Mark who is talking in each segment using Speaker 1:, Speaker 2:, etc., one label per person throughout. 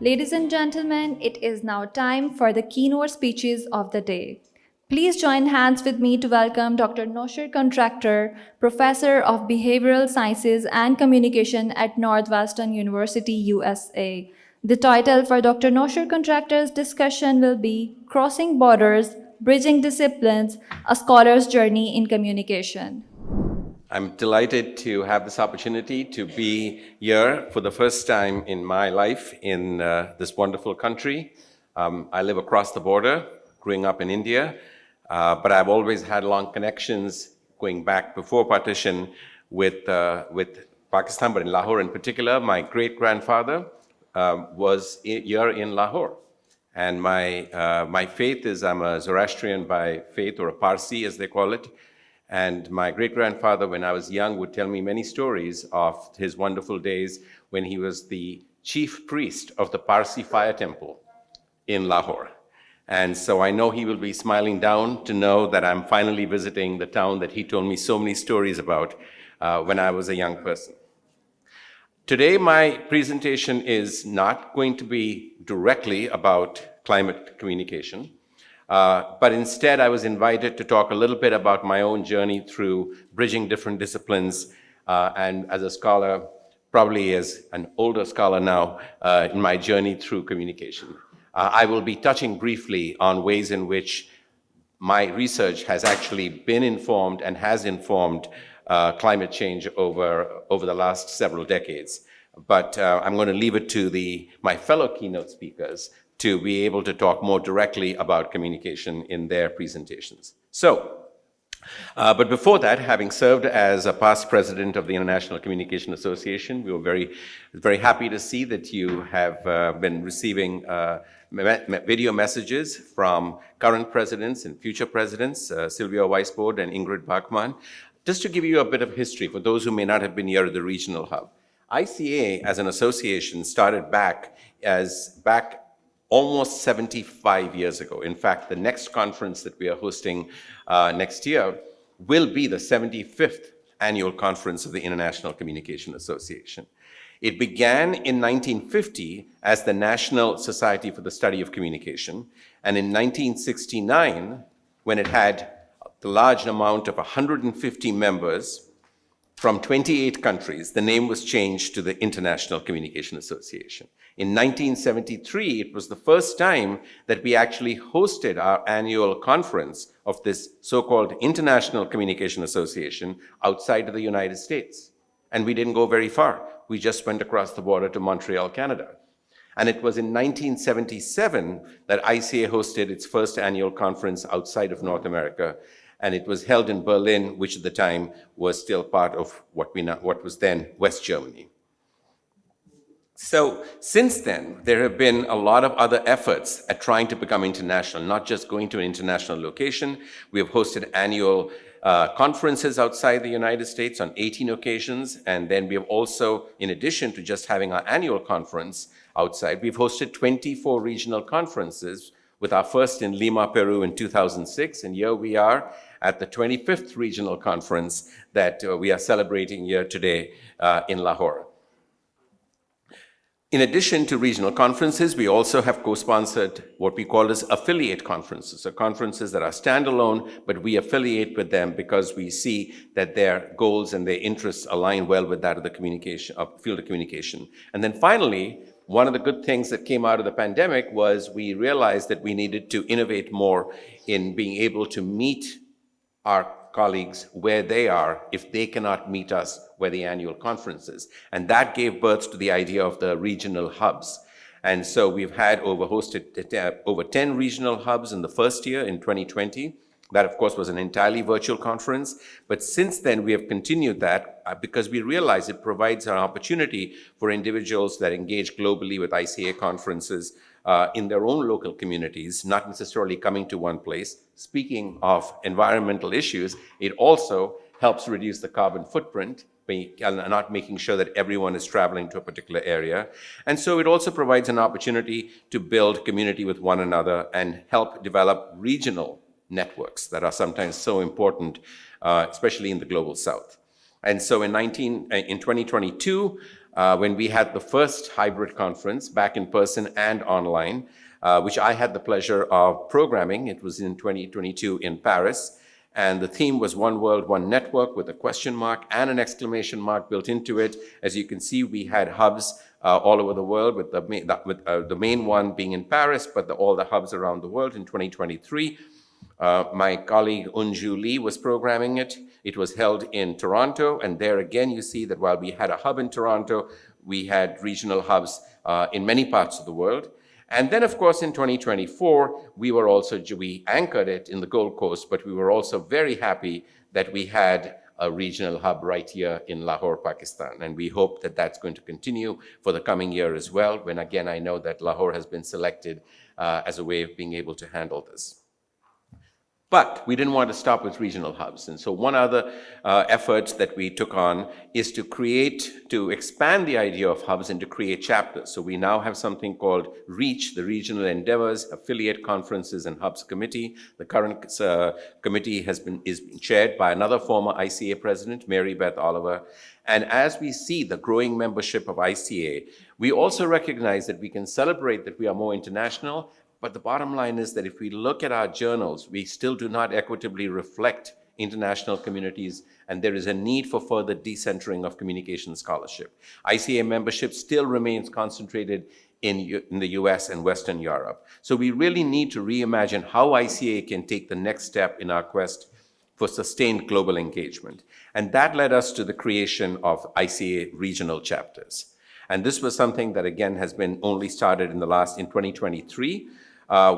Speaker 1: Ladies and gentlemen, it is now time for the keynote speeches of the day. Please join hands with me to welcome Dr. Noshir Cotractor, Professor of Behavioral Sciences and Communication at Northwestern University, USA. The title for Dr. Noshir Cotractor's discussion will be Crossing Borders, Bridging Disciplines, A Scholar's Journey in Communication.
Speaker 2: I'm delighted to have this opportunity to be here for the first time in my life in this wonderful country. I live across the border, growing up in India, but I've always had long connections going back before partition with Pakistan, but in Lahore in particular. My great-grandfather was here in Lahore. And my faith is I'm a Zoroastrian by faith, or a Parsi as they call it. And my great-grandfather, when I was young, would tell me many stories of his wonderful days when he was the chief priest of the Parsi fire temple in Lahore. And so I know he will be smiling down to know that I'm finally visiting the town that he told me so many stories about when I was a young person. Today, my presentation is not going to be directly about climate communication. But instead, I was invited to talk a little bit about my own journey through bridging different disciplines, and as a scholar, probably as an older scholar now, in my journey through communication. I will be touching briefly on ways in which my research has actually been informed and has informed climate change over the last several decades. But I'm going to leave it to my fellow keynote speakers to be able to talk more directly about communication in their presentations. But before that, having served as a past president of the International Communication Association, we were very happy to see that you have been receiving video messages from current presidents and future presidents, Sylvia Weisbord and Ingrid Bachmann. Just to give you a bit of history for those who may not have been here at the regional hub. ICA as an association started back almost 75 years ago. In fact, the next conference that we are hosting next year will be the 75th annual conference of the International Communication Association. It began in 1950 as the National Society for the Study of Communication, and in 1969, when it had the large amount of 150 members from 28 countries, the name was changed to the International Communication Association. In 1973, it was the first time that we actually hosted our annual conference of this so-called International Communication Association outside of the United States. And we didn't go very far. We just went across the border to Montreal, Canada. And it was in 1977 that ICA hosted its first annual conference outside of North America. And it was held in Berlin, which at the time was still part of what was then West Germany. So since then, there have been a lot of other efforts at trying to become international, not just going to an international location. We have hosted annual conferences outside the United States on 18 occasions. And then we have also, in addition to just having our annual conference outside, we've hosted 24 regional conferences, with our first in Lima, Peru in 2006. And here we are at the 25th regional conference that we are celebrating here today in Lahore. In addition to regional conferences, we also have co-sponsored what we call as affiliate conferences, so conferences that are standalone, but we affiliate with them because we see that their goals and their interests align well with that of the field of communication. And then finally, one of the good things that came out of the pandemic was we realized that we needed to innovate more in being able to meet our colleagues where they are if they cannot meet us where the annual conference is. And that gave birth to the idea of the regional hubs. And so we've hosted over 10 regional hubs in the first year in 2020. That, of course, was an entirely virtual conference. But since then, we have continued that because we realize it provides an opportunity for individuals that engage globally with ICA conferences in their own local communities, not necessarily coming to one place. Speaking of environmental issues, it also helps reduce the carbon footprint, not making sure that everyone is traveling to a particular area. And so it also provides an opportunity to build community with one another and help develop regional networks that are sometimes so important, especially in the global south. And so in 2022, when we had the first hybrid conference back in person and online, which I had the pleasure of programming, it was in 2022 in Paris. And the theme was One World, One Network with a question mark and an exclamation mark built into it. As you can see, we had hubs all over the world, with the main one being in Paris, but all the hubs around the world in 2023. My colleague Unju Lee was programming it. It was held in Toronto, and there again you see that while we had a hub in Toronto, we had regional hubs in many parts of the world. And then, of course, in 2024, we anchored it in the Gold Coast, but we were also very happy that we had a regional hub right here in Lahore, Pakistan. And we hope that that's going to continue for the coming year as well, when again, I know that Lahore has been selected as a way of being able to handle this. But we didn't want to stop with regional hubs. And so one other effort that we took on is to expand the idea of hubs and to create chapters. So we now have something called REACH, the Regional Endeavors, Affiliate Conferences and Hubs Committee. The current committee is being chaired by another former ICA president, Mary Beth Oliver. And as we see the growing membership of ICA, we also recognize that we can celebrate that we are more international. But the bottom line is that if we look at our journals, we still do not equitably reflect international communities, and there is a need for further decentering of communication scholarship. ICA membership still remains concentrated in the US and Western Europe. So we really need to reimagine how ICA can take the next step in our quest for sustained global engagement. And that led us to the creation of ICA regional chapters. And this was something that, again, has been only started in 2023.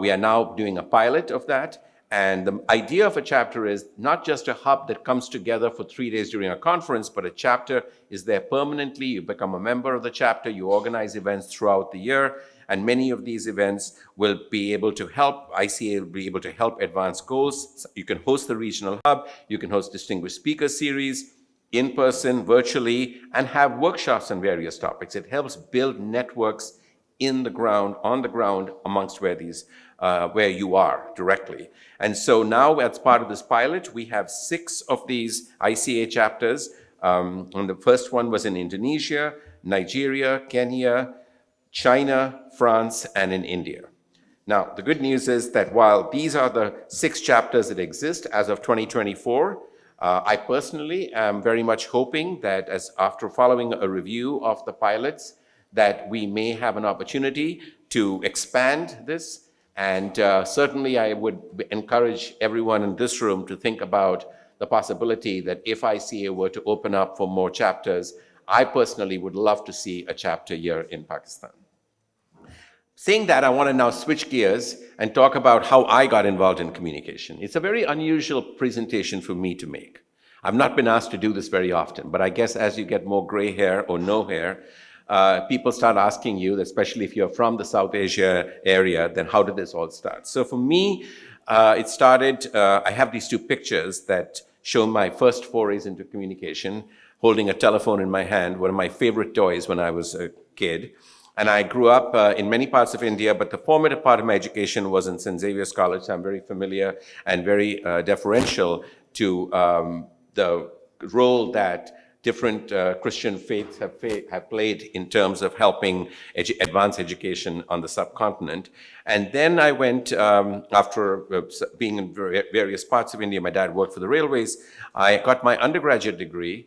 Speaker 2: We are now doing a pilot of that. And the idea of a chapter is not just a hub that comes together for 3 days during a conference, but a chapter is there permanently. You become a member of the chapter, you organize events throughout the year, and many of these events will be able to help, ICA will be able to help advance goals. You can host the regional hub, you can host distinguished speaker series, in person, virtually, and have workshops on various topics. It helps build networks on the ground amongst where you are directly. And so now, as part of this pilot, we have 6 of these ICA chapters. And the first one was in Indonesia, Nigeria, Kenya, China, France, and in India. Now, the good news is that while these are the 6 chapters that exist as of 2024, I personally am very much hoping that after following a review of the pilots, that we may have an opportunity to expand this. And certainly I would encourage everyone in this room to think about the possibility that if ICA were to open up for more chapters, I personally would love to see a chapter here in Pakistan. Saying that, I want to now switch gears and talk about how I got involved in communication. It's a very unusual presentation for me to make. I've not been asked to do this very often, but I guess as you get more gray hair or no hair, people start asking you, especially if you're from the South Asia area, then how did this all start? So for me, it started, I have these 2 pictures that show my first forays into communication, holding a telephone in my hand, one of my favorite toys when I was a kid. And I grew up in many parts of India, but the formative part of my education was in St. Xavier's College. So I'm very familiar and very deferential to the role that different Christian faiths have played in terms of helping advance education on the subcontinent. And then I went, after being in various parts of India, my dad worked for the railways, I got my undergraduate degree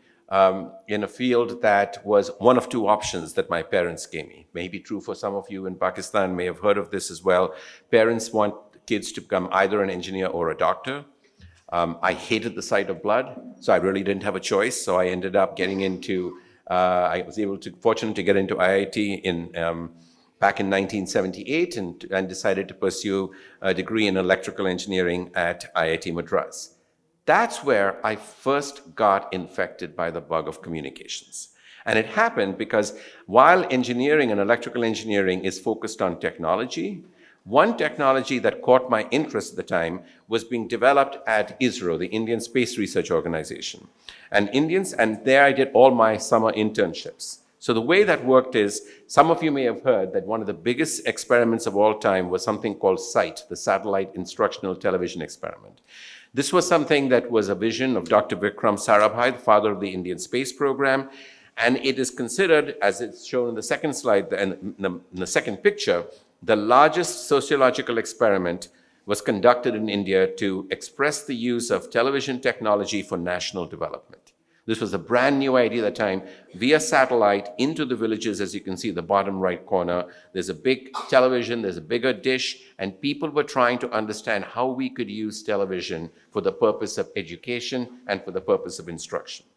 Speaker 2: in a field that was one of 2 options that my parents gave me. Maybe true for some of you in Pakistan, may have heard of this as well. Parents want kids to become either an engineer or a doctor. I hated the sight of blood, so I really didn't have a choice. So I ended up getting into, I was fortunate to get into IIT back in 1978 and decided to pursue a degree in electrical engineering at IIT Madras. That's where I first got infected by the bug of communications. And it happened because while engineering and electrical engineering is focused on technology, one technology that caught my interest at the time was being developed at ISRO, the Indian Space Research Organization. And there I did all my summer internships. So the way that worked is, some of you may have heard that one of the biggest experiments of all time was something called SITE, the Satellite Instructional Television Experiment. This was something that was a vision of Dr. Vikram Sarabhai, the father of the Indian space program, and it is considered, as it's shown in the second slide and in the second picture, the largest sociological experiment was conducted in India to express the use of television technology for national development. This was a brand new idea at the time, via satellite into the villages. As you can see, the bottom right corner, there's a big television, there's a bigger dish, and people were trying to understand how we could use television for the purpose of education and for the purpose of instruction.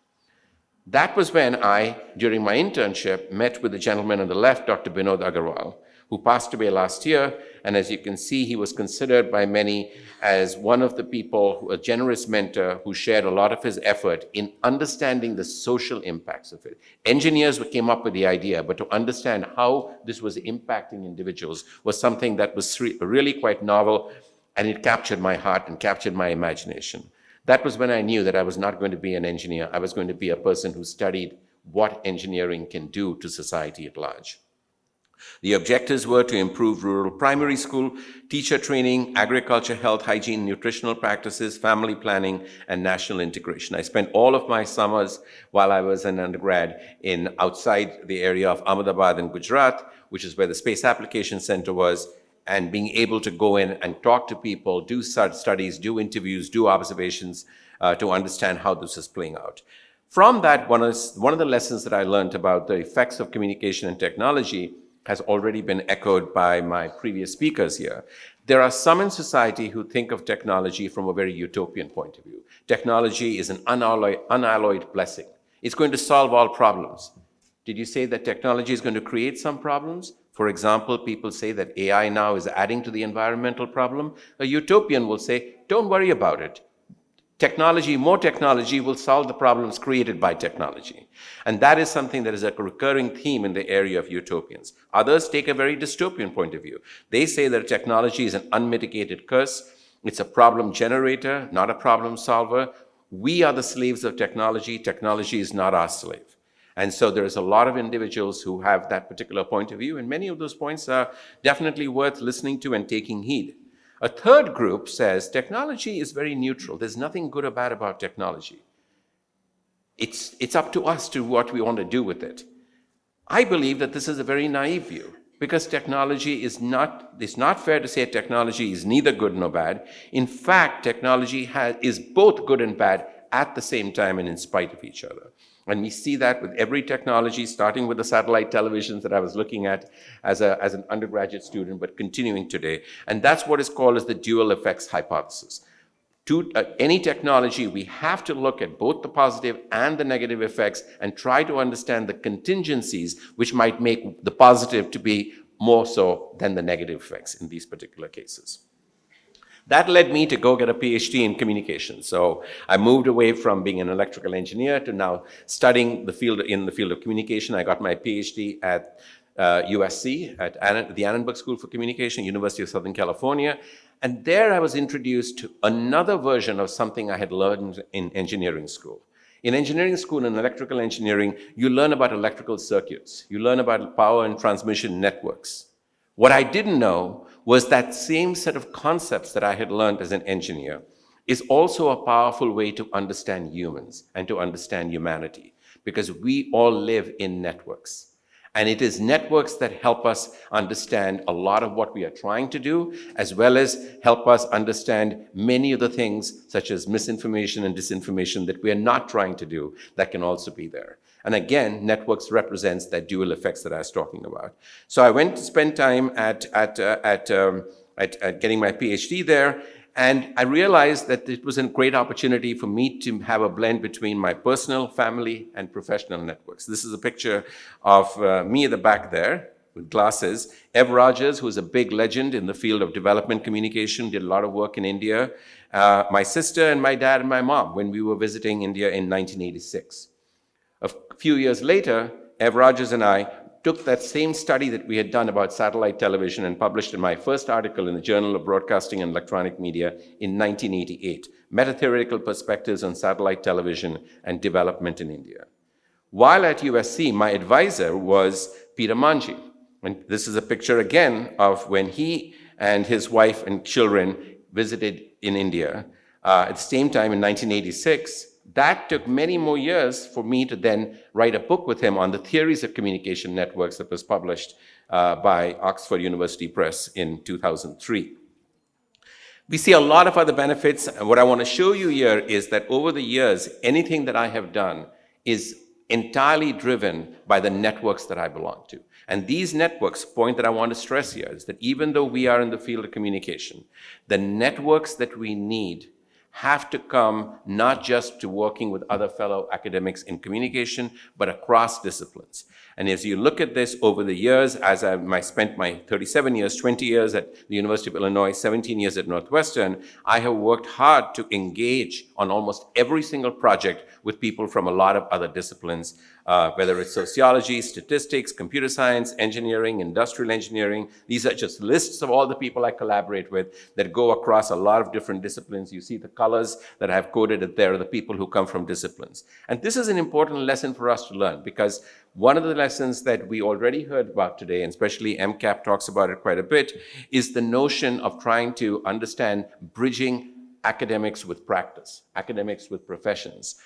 Speaker 2: That was when I, during my internship, met with the gentleman on the left, Dr. Binod Agarwal, who passed away last year. And as you can see, he was considered by many as one of the people, a generous mentor who shared a lot of his effort in understanding the social impacts of it. Engineers came up with the idea, but to understand how this was impacting individuals was something that was really quite novel, and it captured my heart and captured my imagination. That was when I knew that I was not going to be an engineer. I was going to be a person who studied what engineering can do to society at large. The objectives were to improve rural primary school, teacher training, agriculture, health, hygiene, nutritional practices, family planning, and national integration. I spent all of my summers while I was an undergrad outside the area of Ahmedabad in Gujarat, which is where the Space Application Center was, and being able to go in and talk to people, do studies, do interviews, do observations to understand how this is playing out. From that, one of the lessons that I learned about the effects of communication and technology has already been echoed by my previous speakers here. There are some in society who think of technology from a very utopian point of view. Technology is an unalloyed blessing. It's going to solve all problems. Did you say that technology is going to create some problems? For example, people say that AI now is adding to the environmental problem. A utopian will say, don't worry about it. More technology will solve the problems created by technology. And that is something that is a recurring theme in the area of utopians. Others take a very dystopian point of view. They say that technology is an unmitigated curse. It's a problem generator, not a problem solver. We are the slaves of technology. Technology is not our slave. And so there's a lot of individuals who have that particular point of view, and many of those points are definitely worth listening to and taking heed. A third group says technology is very neutral. There's nothing good or bad about technology. It's up to us to what we want to do with it. I believe that this is a very naive view, because technology it's not fair to say technology is neither good nor bad. In fact, technology is both good and bad at the same time and in spite of each other. And we see that with every technology, starting with the satellite televisions that I was looking at as an undergraduate student, but continuing today. And that's what is called as the dual effects hypothesis. To any technology, we have to look at both the positive and the negative effects and try to understand the contingencies which might make the positive to be more so than the negative effects in these particular cases. That led me to go get a PhD in communication. So I moved away from being an electrical engineer to now studying in the field of communication. I got my PhD at USC, at the Annenberg School for Communication, University of Southern California. And there I was introduced to another version of something I had learned in engineering school. In engineering school, in electrical engineering, you learn about electrical circuits. You learn about power and transmission networks. What I didn't know was that same set of concepts that I had learned as an engineer is also a powerful way to understand humans and to understand humanity, because we all live in networks. And it is networks that help us understand a lot of what we are trying to do, as well as help us understand many of the things, such as misinformation and disinformation, that we are not trying to do, that can also be there. And again, networks represents that dual effects that I was talking about. So I went to spend time at getting my PhD there, and I realized that it was a great opportunity for me to have a blend between my personal, family, and professional networks. This is a picture of me at the back there with glasses. Ev Rogers, who is a big legend in the field of development communication, did a lot of work in India. My sister and my dad and my mom when we were visiting India in 1986. A few years later, Ev Rogers and I took that same study that we had done about satellite television and published in my first article in the Journal of Broadcasting and Electronic Media in 1988, Meta-Theoretical Perspectives on Satellite Television and Development in India. While at USC, my advisor was Peter Manji. And this is a picture again of when he and his wife and children visited in India. at the same time in 1986. That took many more years for me to then write a book with him on the theories of communication networks that was published by Oxford University Press in 2003. We see a lot of other benefits, and what I want to show you here is that over the years, anything that I have done is entirely driven by the networks that I belong to. And these networks, point that I want to stress here is that even though we are in the field of communication, the networks that we need have to come not just to working with other fellow academics in communication, but across disciplines. And as you look at this over the years, as I spent my 37 years, 20 years at the University of Illinois, 17 years at Northwestern, I have worked hard to engage on almost every single project with people from a lot of other disciplines, whether it's sociology, statistics, computer science, engineering, industrial engineering. These are just lists of all the people I collaborate with that go across a lot of different disciplines. You see the colors that I have coded there are the people who come from disciplines. And this is an important lesson for us to learn, because one of the lessons that we already heard about today, and especially MCAP talks about it quite a bit, is the notion of trying to understand bridging academics with practice, academics with professions.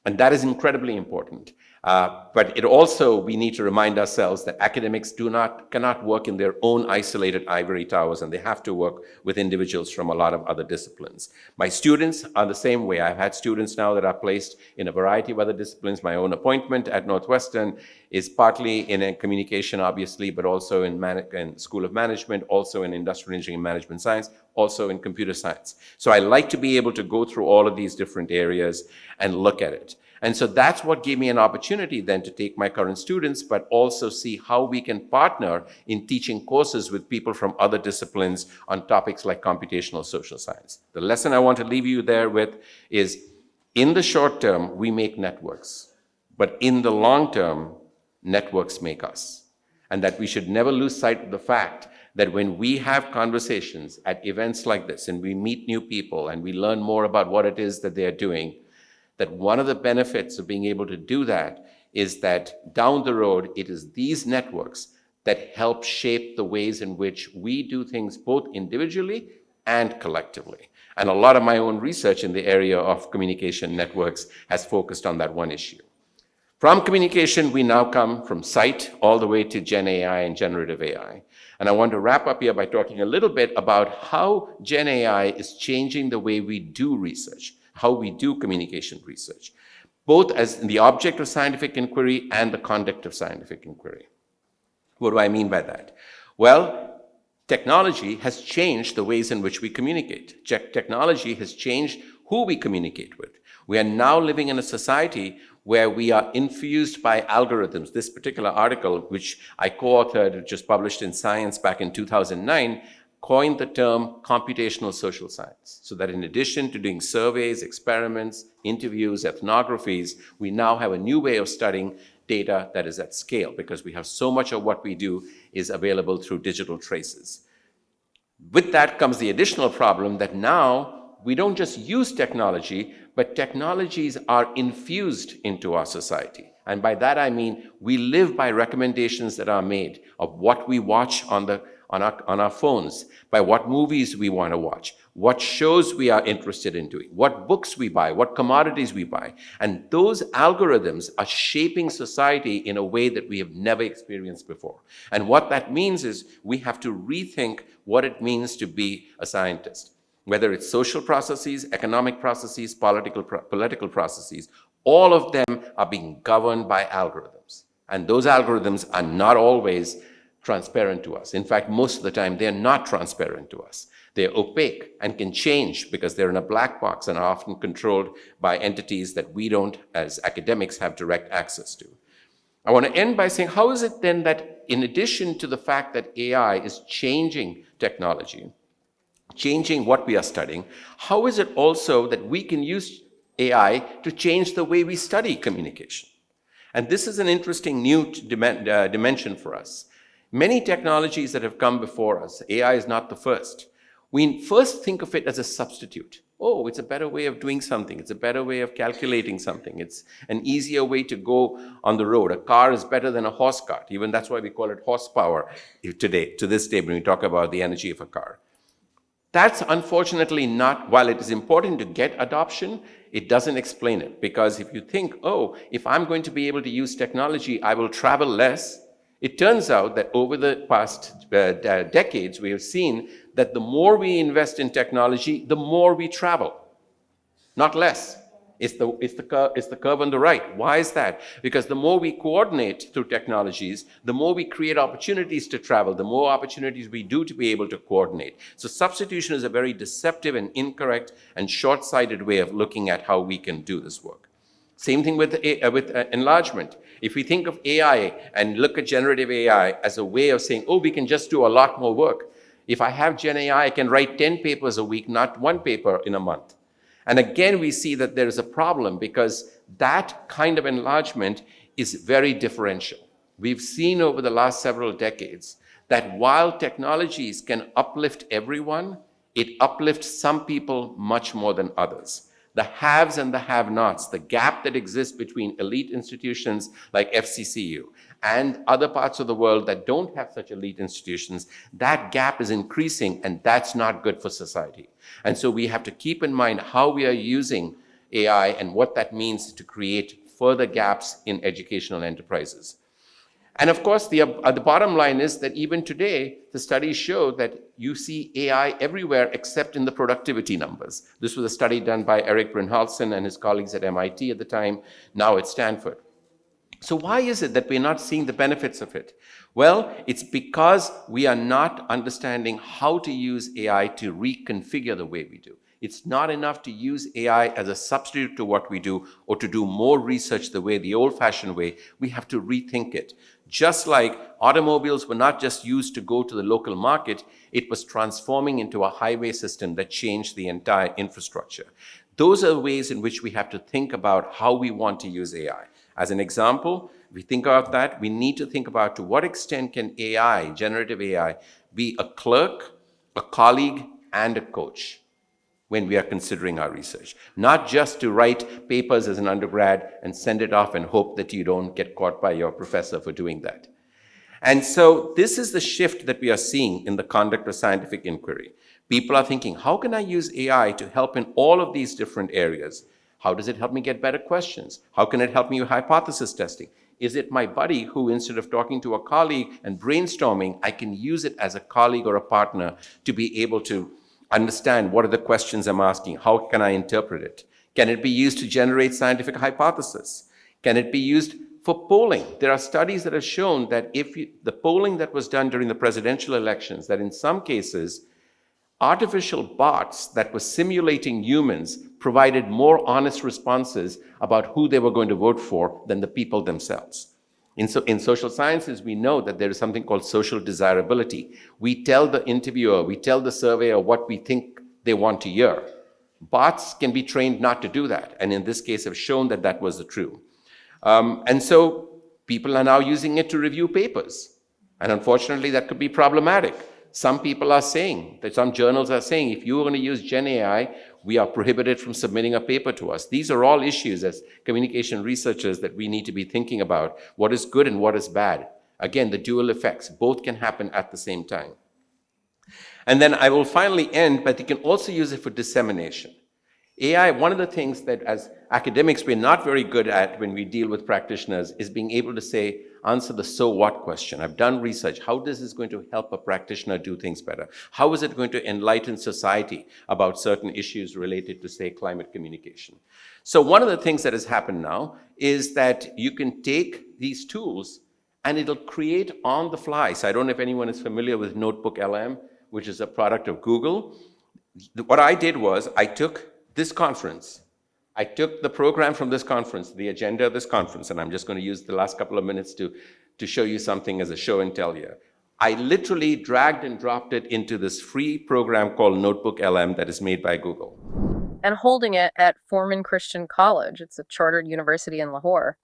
Speaker 2: And that is incredibly important. But it also, we need to remind ourselves that academics cannot work in their own isolated ivory towers, and they have to work with individuals from a lot of other disciplines. My students are the same way. I've had students now that are placed in a variety of other disciplines. My own appointment at Northwestern is partly in communication, obviously, but also in School of Management, also in Industrial Engineering and Management Science, also in computer science. So I like to be able to go through all of these different areas and look at it. And so that's what gave me an opportunity then to take my current students, but also see how we can partner in teaching courses with people from other disciplines on topics like computational social science. The lesson I want to leave you there with is, in the short term, we make networks, but in the long term, networks make us. And that we should never lose sight of the fact that when we have conversations at events like this, and we meet new people, and we learn more about what it is that they are doing, that one of the benefits of being able to do that is that down the road, it is these networks that help shape the ways in which we do things both individually and collectively. And a lot of my own research in the area of communication networks has focused on that one issue. From communication, we now come from sight all the way to Gen AI and generative AI. And I want to wrap up here by talking a little bit about how Gen AI is changing the way we do research, how we do communication research, both as the object of scientific inquiry and the conduct of scientific inquiry. What do I mean by that? Well, technology has changed the ways in which we communicate. Technology has changed who we communicate with. We are now living in a society where we are infused by algorithms. This particular article, which I co-authored, which was published in Science back in 2009, coined the term computational social science. So that in addition to doing surveys, experiments, interviews, ethnographies, we now have a new way of studying data that is at scale, because we have so much of what we do is available through digital traces. With that comes the additional problem that now we don't just use technology, but technologies are infused into our society. And by that I mean we live by recommendations that are made of what we watch on our phones, by what movies we want to watch, what shows we are interested in doing, what books we buy, what commodities we buy. And those algorithms are shaping society in a way that we have never experienced before. And what that means is we have to rethink what it means to be a scientist. Whether it's social processes, economic processes, political processes, all of them are being governed by algorithms. And those algorithms are not always transparent to us. In fact, most of the time, they're not transparent to us. They're opaque and can change because they're in a black box and are often controlled by entities that we don't, as academics, have direct access to. I want to end by saying, how is it then that in addition to the fact that AI is changing technology, changing what we are studying, how is it also that we can use AI to change the way we study communication? And this is an interesting new dimension for us. Many technologies that have come before us, AI is not the first. We first think of it as a substitute. Oh, it's a better way of doing something. It's a better way of calculating something. It's an easier way to go on the road. A car is better than a horse cart. Even that's why we call it horsepower today, to this day, when we talk about the energy of a car. That's unfortunately not, while it is important to get adoption, it doesn't explain it. Because if you think, oh, if I'm going to be able to use technology, I will travel less. It turns out that over the past decades, we have seen that the more we invest in technology, the more we travel, not less. It's the curve on the right. Why is that? Because the more we coordinate through technologies, the more we create opportunities to travel, the more opportunities we do to be able to coordinate. So substitution is a very deceptive and incorrect and short-sighted way of looking at how we can do this work. Same thing with enlargement. If we think of AI and look at generative AI as a way of saying, oh, we can just do a lot more work. If I have Gen AI, I can write 10 papers a week, not one paper in a month. And again, we see that there is a problem because that kind of enlargement is very differential. We've seen over the last several decades that while technologies can uplift everyone, it uplifts some people much more than others. The haves and the have-nots, the gap that exists between elite institutions like FCCU and other parts of the world that don't have such elite institutions, that gap is increasing, and that's not good for society. And so we have to keep in mind how we are using AI and what that means to create further gaps in educational enterprises. And of course, the bottom line is that even today, the studies show that you see AI everywhere except in the productivity numbers. This was a study done by Eric Brynjolfsson and his colleagues at MIT at the time, now at Stanford. So why is it that we're not seeing the benefits of it? Well, it's because we are not understanding how to use AI to reconfigure the way we do. It's not enough to use AI as a substitute to what we do or to do more research the way, the old-fashioned way. We have to rethink it. Just like automobiles were not just used to go to the local market, it was transforming into a highway system that changed the entire infrastructure. Those are the ways in which we have to think about how we want to use AI. As an example, if we think about that, we need to think about to what extent can AI, generative AI, be a clerk, a colleague, and a coach when we are considering our research. Not just to write papers as an undergrad and send it off and hope that you don't get caught by your professor for doing that. And so this is the shift that we are seeing in the conduct of scientific inquiry. People are thinking, how can I use AI to help in all of these different areas? How does it help me get better questions? How can it help me with hypothesis testing? Is it my buddy who, instead of talking to a colleague and brainstorming, I can use it as a colleague or a partner to be able to understand what are the questions I'm asking? How can I interpret it? Can it be used to generate scientific hypothesis? Can it be used for polling? There are studies that have shown that the polling that was done during the presidential elections, that in some cases, artificial bots that were simulating humans provided more honest responses about who they were going to vote for than the people themselves. In social sciences, we know that there is something called social desirability. We tell the interviewer, we tell the surveyor what we think they want to hear. Bots can be trained not to do that, and in this case have shown that that was true. And so people are now using it to review papers. And unfortunately, that could be problematic. Some people are saying, that some journals are saying, if you're going to use Gen AI, we are prohibited from submitting a paper to us. These are all issues as communication researchers that we need to be thinking about. What is good and what is bad? Again, the dual effects, both can happen at the same time. And then I will finally end, but you can also use it for dissemination. AI, one of the things that as academics we're not very good at when we deal with practitioners is being able to answer the so what question. I've done research. How is this going to help a practitioner do things better? How is it going to enlighten society about certain issues related to, say, climate communication? So one of the things that has happened now is that you can take these tools and it'll create on the fly. So I don't know if anyone is familiar with Notebook LM, which is a product of Google. What I did was I took this conference, I took the program from this conference, the agenda of this conference, and I'm just going to use the last couple of minutes to show you something as a show and tell here. I literally dragged and dropped it into this free program called Notebook LM that is made by Google.
Speaker 3: And holding it at Foreman Christian College. It's a chartered university in Lahore.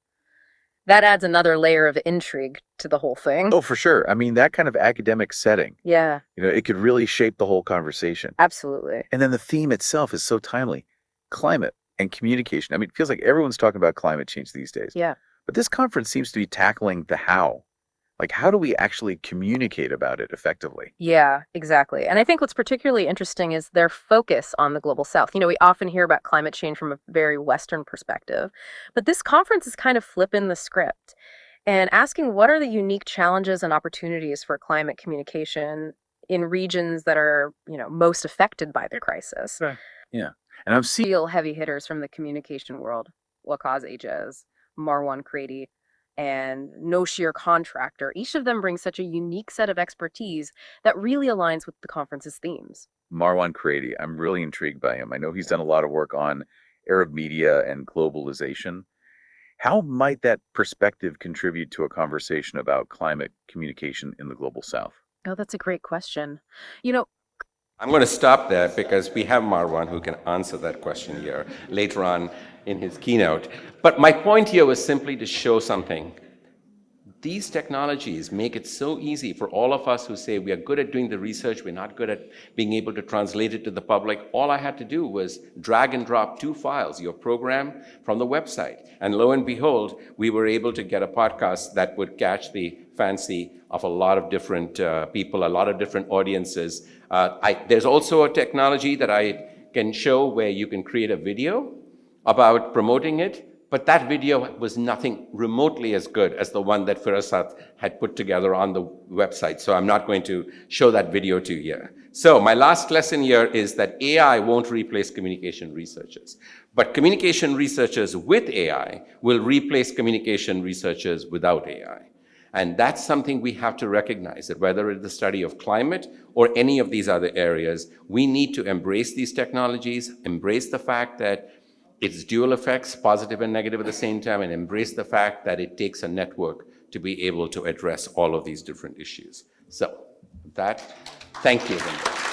Speaker 3: That adds another layer of intrigue to the whole thing.
Speaker 4: Oh, for sure. I mean, that kind of academic setting,
Speaker 3: Yeah,
Speaker 4: it could really shape the whole conversation.
Speaker 3: absolutely.
Speaker 4: And then the theme itself is so timely. Climate and communication. I mean, it feels like everyone's talking about climate change these days.
Speaker 3: Yeah.
Speaker 4: But this conference seems to be tackling the how. Like, how do we actually communicate about it effectively?
Speaker 3: Yeah, exactly. And I think what's particularly interesting is their focus on the global south. We often hear about climate change from a very Western perspective, but this conference is kind of flipping the script and asking what are the unique challenges and opportunities for climate communication in regions that are, most affected by the crisis.
Speaker 4: Right. Yeah. And I'm seeing
Speaker 3: Real heavy hitters from the communication world, Waqas Ages, Marwan Kredi, and Noshir Contractor. Each of them brings such a unique set of expertise that really aligns with the conference's themes.
Speaker 4: Marwan Kredi. I'm really intrigued by him. I know he's done a lot of work on Arab media and globalization. How might that perspective contribute to a conversation about climate communication in the global south?
Speaker 3: Oh, that's a great question. You know,
Speaker 2: I'm going to stop there because we have Marwan who can answer that question here later on in his keynote. But my point here was simply to show something. These technologies make it so easy for all of us who say we are good at doing the research, we're not good at being able to translate it to the public. All I had to do was drag and drop 2 files, your program from the website. And lo and behold, we were able to get a podcast that would catch the fancy of a lot of different people, a lot of different audiences. There's also a technology that I can show where you can create a video about promoting it, but that video was nothing remotely as good as the one that Firasat had put together on the website. So I'm not going to show that video to you here. So my last lesson here is that AI won't replace communication researchers, but communication researchers with AI will replace communication researchers without AI. And that's something we have to recognize, that whether it's the study of climate or any of these other areas, we need to embrace these technologies, embrace the fact that it's dual effects, positive and negative at the same time, and embrace the fact that it takes a network to be able to address all of these different issues. So, with that, thank you, Linda.